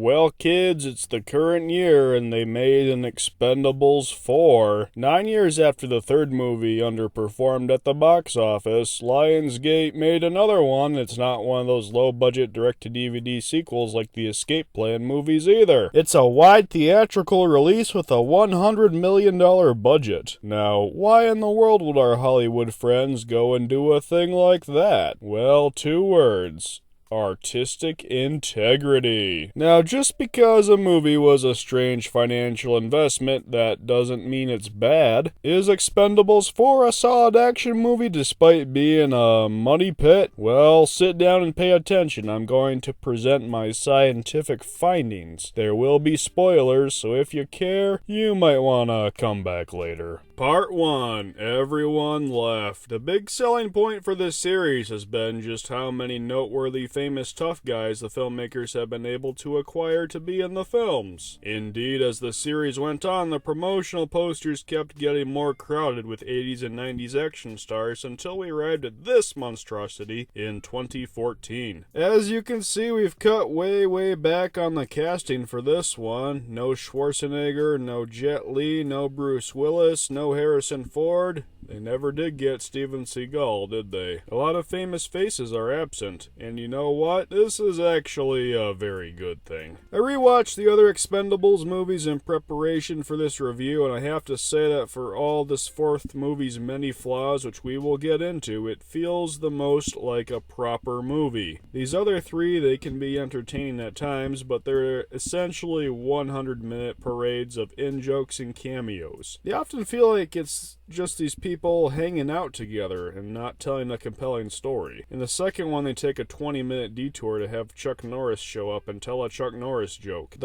Well, kids, it's the current year, and they made an Expendables 4. 9 years after the third movie underperformed at the box office, Lionsgate made another one. It's not one of those low-budget direct-to-DVD sequels like the Escape Plan movies either. It's a wide theatrical release with a $100 million budget. Now, why in the world would our Hollywood friends go and do a thing like that? Well, two words. Artistic integrity. Now, just because a movie was a strange financial investment, that doesn't mean it's bad. Is Expendables 4 a solid action movie despite being a money pit? Well, sit down and pay attention. I'm going to present my scientific findings. There will be spoilers, so if you care, you might want to come back later. Part 1. Everyone left. The big selling point for this series has been just how many noteworthy famous tough guys the filmmakers have been able to acquire to be in the films. Indeed, as the series went on, the promotional posters kept getting more crowded with 80s and 90s action stars until we arrived at this monstrosity in 2014. As you can see, we've cut way back on the casting for this one. No Schwarzenegger, no Jet Li, no Bruce Willis, no Harrison Ford. They never did get Steven Seagal, did they? A lot of famous faces are absent, and you know what? This is actually a very good thing. I rewatched the other Expendables movies in preparation for this review, and I have to say that for all this fourth movie's many flaws, which we will get into, it feels the most like a proper movie. These other three, they can be entertaining at times, but they're essentially 100-minute parades of in-jokes and cameos. They often feel like it's just these people hanging out together and not telling a compelling story. In the second one, they take a 20-minute detour to have Chuck Norris show up and tell a Chuck Norris joke.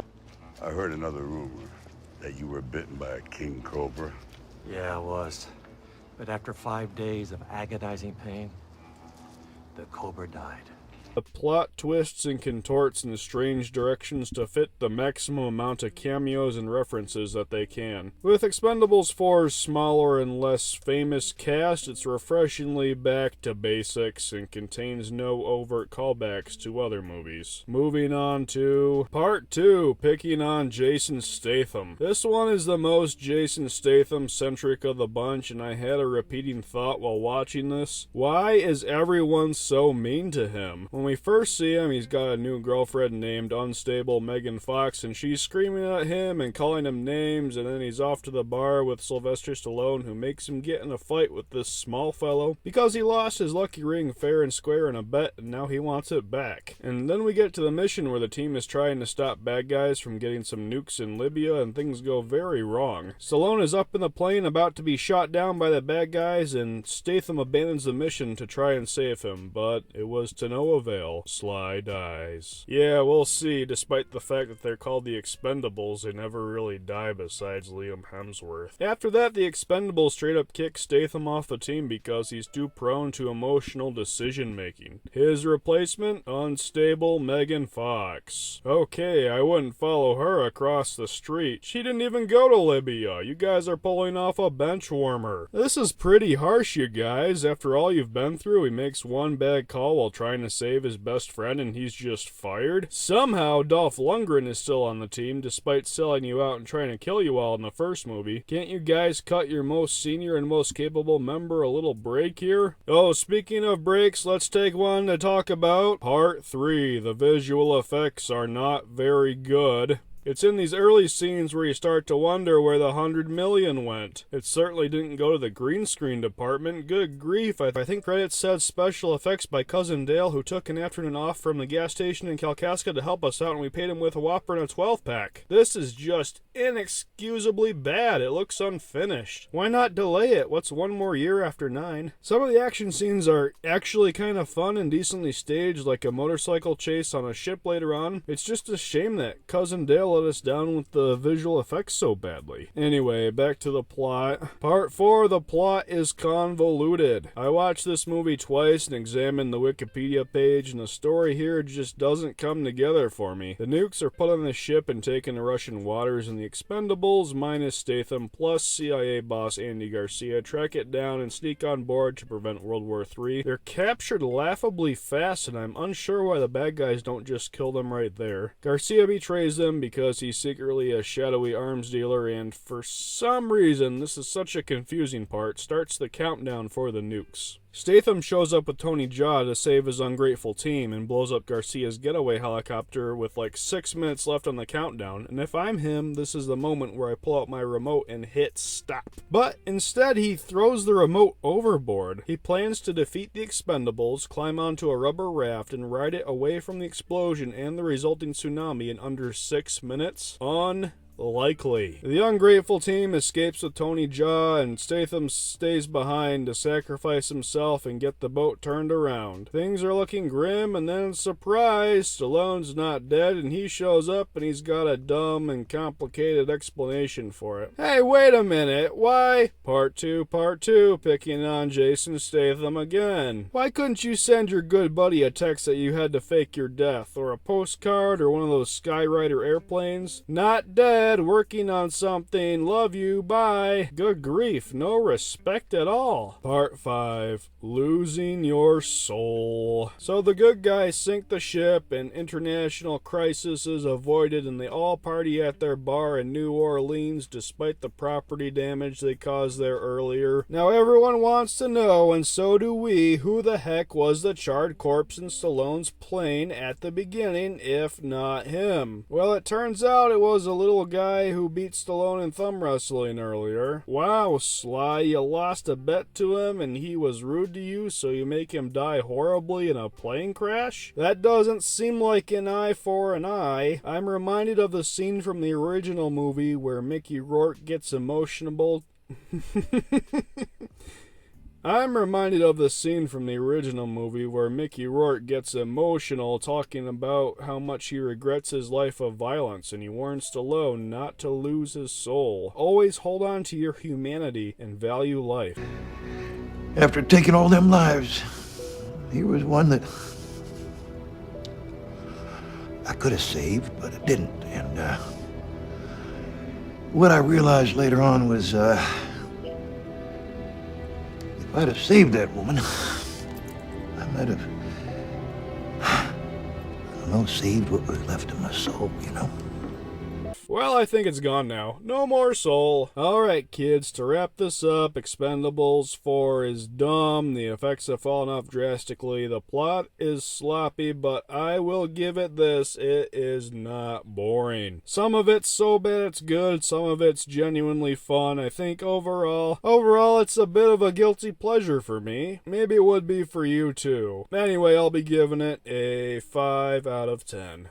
I heard another rumor that you were bitten by a king cobra. Yeah, I was. But after 5 days of agonizing pain, the cobra died. The plot twists and contorts in strange directions to fit the maximum amount of cameos and references that they can. With Expendables 4's smaller and less famous cast, it's refreshingly back to basics and contains no overt callbacks to other movies. Moving on to Part 2, picking on Jason Statham. This one is the most Jason Statham-centric of the bunch, and I had a repeating thought while watching this. Why is everyone so mean to him? When we first see him, he's got a new girlfriend named Unstable Megan Fox, and she's screaming at him and calling him names, and then he's off to the bar with Sylvester Stallone, who makes him get in a fight with this small fellow because he lost his lucky ring fair and square in a bet, and now he wants it back. And then we get to the mission where the team is trying to stop bad guys from getting some nukes in Libya, and things go very wrong. Stallone is up in the plane about to be shot down by the bad guys, and Statham abandons the mission to try and save him, but it was to no avail. Sly dies. Yeah, we'll see. Despite the fact that they're called the Expendables, they never really die besides Liam Hemsworth. After that, the Expendables straight up kick Statham off the team because he's too prone to emotional decision making. His replacement? Unstable Megan Fox. Okay, I wouldn't follow her across the street. She didn't even go to Libya. You guys are pulling off a bench warmer. This is pretty harsh, you guys. After all you've been through, he makes one bad call while trying to save his best friend and he's just fired? Somehow Dolph Lundgren is still on the team despite selling you out and trying to kill you all in the first movie. Can't you guys cut your most senior and most capable member a little break here? Oh, speaking of breaks, let's take one to talk about Part 3. The visual effects are not very good. It's in these early scenes where you start to wonder where the $100 million went. It certainly didn't go to the green screen department. Good grief, I think credits said special effects by Cousin Dale, who took an afternoon off from the gas station in Kalkaska to help us out, and we paid him with a Whopper and a 12-pack. This is just inexcusably bad. It looks unfinished. Why not delay it? What's one more year after 9? Some of the action scenes are actually kind of fun and decently staged, like a motorcycle chase on a ship later on. It's just a shame that Cousin Dale let us down with the visual effects so badly. Anyway, back to the plot. Part 4, the plot is convoluted. I watched this movie twice and examined the Wikipedia page, and the story here just doesn't come together for me. The nukes are put on the ship and taken to Russian waters, and the Expendables, minus Statham, plus CIA boss Andy Garcia, track it down and sneak on board to prevent World War III. They're captured laughably fast, and I'm unsure why the bad guys don't just kill them right there. Garcia betrays them because he's secretly a shadowy arms dealer, and for some reason, this is such a confusing part, starts the countdown for the nukes. Statham shows up with Tony Jaa to save his ungrateful team and blows up Garcia's getaway helicopter with like 6 minutes left on the countdown, and if I'm him, this is the moment where I pull out my remote and hit stop. But instead, he throws the remote overboard. He plans to defeat the Expendables, climb onto a rubber raft, and ride it away from the explosion and the resulting tsunami in under 6 minutes. Likely. The ungrateful team escapes with Tony Jaa, and Statham stays behind to sacrifice himself and get the boat turned around. Things are looking grim, and then surprise, Stallone's not dead, and he shows up and he's got a dumb and complicated explanation for it. Hey, wait a minute, why? Part 2, picking on Jason Statham again. Why couldn't you send your good buddy a text that you had to fake your death, or a postcard, or one of those Skyrider airplanes? Not dead. Working on something, love you, bye. Good grief, no respect at all. Part 5, losing your soul. So the good guys sink the ship, and international crisis is avoided, and they all party at their bar in New Orleans despite the property damage they caused there earlier. Now everyone wants to know, and so do we, who the heck was the charred corpse in Stallone's plane at the beginning, if not him? Well, it turns out it was a little guy who beat Stallone in thumb wrestling earlier. Wow, Sly, you lost a bet to him and he was rude to you, so you make him die horribly in a plane crash? That doesn't seem like an eye for an eye. I'm reminded of the scene from the original movie where Mickey Rourke gets emotional. I'm reminded of the scene from the original movie where Mickey Rourke gets emotional talking about how much he regrets his life of violence, and he warns Stallone not to lose his soul. Always hold on to your humanity and value life. After taking all them lives, here was one that I could have saved, but I didn't. And what I realized later on was if I'd have saved that woman, I might have, I don't know, saved what was left of my soul, you know? Well, I think it's gone now. No more soul. Alright, kids, to wrap this up, Expendables 4 is dumb, the effects have fallen off drastically, the plot is sloppy, but I will give it this, it is not boring. Some of it's so bad it's good, some of it's genuinely fun. I think overall, it's a bit of a guilty pleasure for me. Maybe it would be for you too. Anyway, I'll be giving it a 5 out of 10.